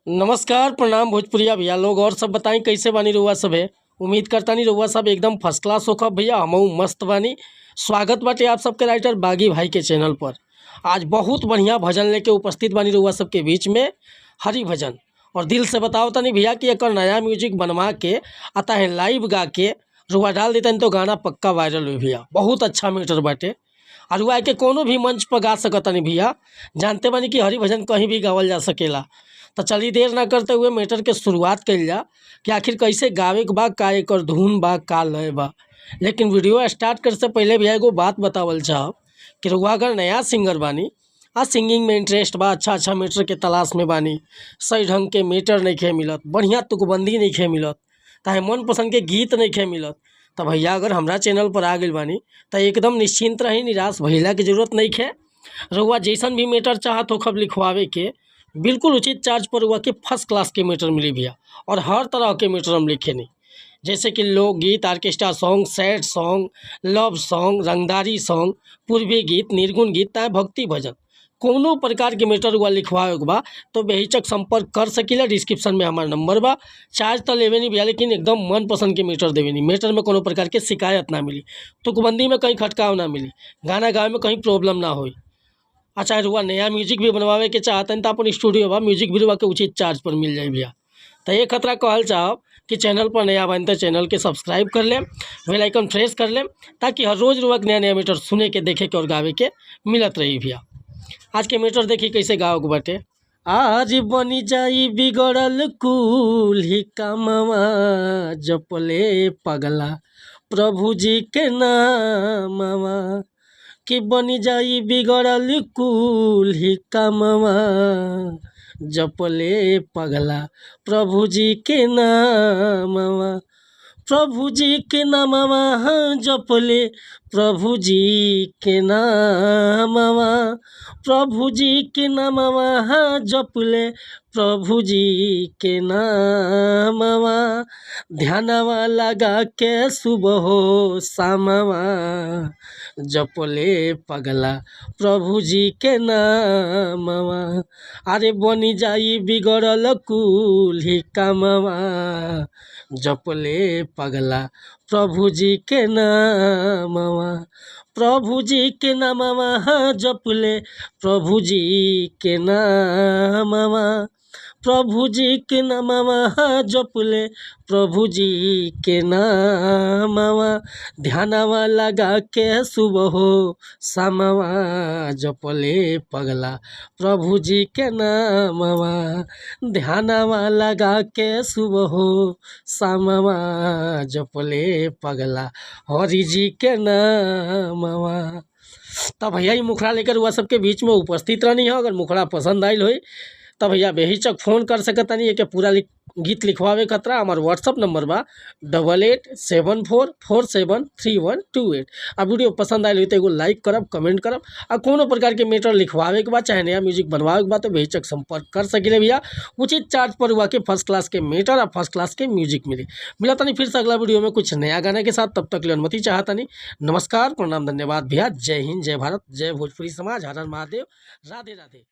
नमस्कार प्रणाम भोजपुरिया भैया लोग और सब बताई कैसे बानी रउआ सब है। उम्मीद करता नहीं रउआ सब एकदम फर्स्ट क्लास होखा भैया। हमहू मस्त बानी। स्वागत बाटे आप सबके राइटर बागी भाई के चैनल पर। आज बहुत बढ़िया भजन लेके उपस्थित बानी रउआ सबके बीच में, हरि भजन। और दिल से बताओ तनी भैया कि एक नया म्यूजिक बनवा के आता है लाइव गा के रुआ डाल देता तो गाना पक्का वायरल हुई भैया। बहुत अच्छा मैटर बाटे और रुआ के कोनो भी मंच पर गा सकता नहीं भैया। जानते बानी कि हरि भजन कहीं भी गावल जा सकेला। तो चलिए देर ना करते हुए मैटर के शुरुआत कल जा कि आखिर कैसे गावे के बा, का एकर धुन बा, का लय बा। लेकिन वीडियो स्टार्ट करे से पहले भी एगो बात बतावल चाहब कि रउआ अगर नया सिंगर बानी आ सिंगिंग में इंटरेस्ट बा, अच्छा मैटर के तलाश में बानी, सही ढंग के मैटर नहीं खे मिलत, बढ़िया तुकबंदी नहीं खे मिलत, चाहे मन पसंद के गीत नहीं खे मिलत, तो भैया अगर हमरा चैनल पर आ गई बानी तो एकदम निश्चिंत रही, निराश भइला की जरूरत नहीं खे। रउआ जैसन भी मैटर चाहत हो खब लिखवावे के बिल्कुल उचित चार्ज पर हुआ कि फर्स्ट क्लास के मैटर मिली भैया। और हर तरह के मैटर हम लिखे नहीं, जैसे कि लोकगीत, orchestra song, sad song, love song, रंगदारी सॉन्ग, पूर्वी गीत, निर्गुण गीत, चाहे भक्ति भजन, कोनो प्रकार के मैटर हुआ लिखवाए के बा तो बेहिचक संपर्क कर सकीला। डिस्क्रिप्शन में हमारा नंबर बा। चार्ज तो लेवे नहीं भैया, लेकिन एकदम मन पसंद के मैटर देवे नहीं। मैटर में कोनो प्रकार के शिकायत ना मिली, तुकबंदी में कहीं खटकाव ना मिली, गाना गावे में कहीं प्रॉब्लम ना हो। अच्छा रुआ नया म्यूजिक भी बनवावे के चाहते हैं तो अपन स्टूडियो बा, म्यूजिक भी रुआ के उचित चार्ज पर मिल जाए भैया। तो ये खतरा कहल चाहब कि चैनल पर नया बन तो चैनल के सब्सक्राइब कर लें, बेल आइकन प्रेस कर लें, ताकि हर रोज़ रुआ नया नया मैटर सुने के, देखे के और गावे के मिलत रही भैया। आज के मैटर देखिए कैसे गाओ के बाटे। आज बनी जाई बिगड़ल कुल ही कामवा, जपले पगला प्रभु जी के नामवा, कि बनी जाई बिगड़ल कुल ही कामवा, जपले पगला प्रभु जी के नामवा, प्रभु जी के नामवा जपले प्रभु जी के नामवा, प्रभु जी के नामवा जपले प्रभु जी के नामवा, ध्यानवा लगा के सुबह हो शामवा, जपले पगला प्रभु जी के नामवा। अरे बनी जाई बिगड़ल कुल ही कामवा, जपले पगला प्रभु जी के नामवा, प्रभु जी के नामवा जपले प्रभु जी के नामवा, प्रभु जी के नामवा जपले प्रभु जी के नामवा, ध्यानवा लगा के सुबह हो शामवा, जपले पगला प्रभु जी के नामवा, ध्यानवा लगा के सुबह हो शामवा, जपले पगला हरि जी के नामवा। तब भैया ये मुखड़ा लेकर हुआ सबके बीच में उपस्थित रहनी है। अगर मुखड़ा पसंद आयल हो तब भैया बेहिचक फ़ोन कर सकता नहीं है कि पूरा गीत लिखवावे खतरा। हमार व्हाट्सअप नंबर बा 8874473128। अब वीडियो पसंद आयल हो तो एगो लाइक करब, कमेंट करब। और कोनो प्रकार के मैटर लिखवावे के बाद, चाहे नया म्यूजिक बनवावे के बाद, तो बेहिचक संपर्क कर सकिले भैया। उचित चार्ज पर हुआ कि फर्स्ट क्लास के मैटर और फर्स्ट क्लास के म्यूजिक मिला तनी फिर से अगला वीडियो में कुछ नया गाने के साथ। तब तक लिए अनुमति चाहता नहीं। नमस्कार प्रणाम धन्यवाद भैया। जय हिंद, जय भारत, जय भोजपुरी समाज, हर हर महादेव, राधे राधे।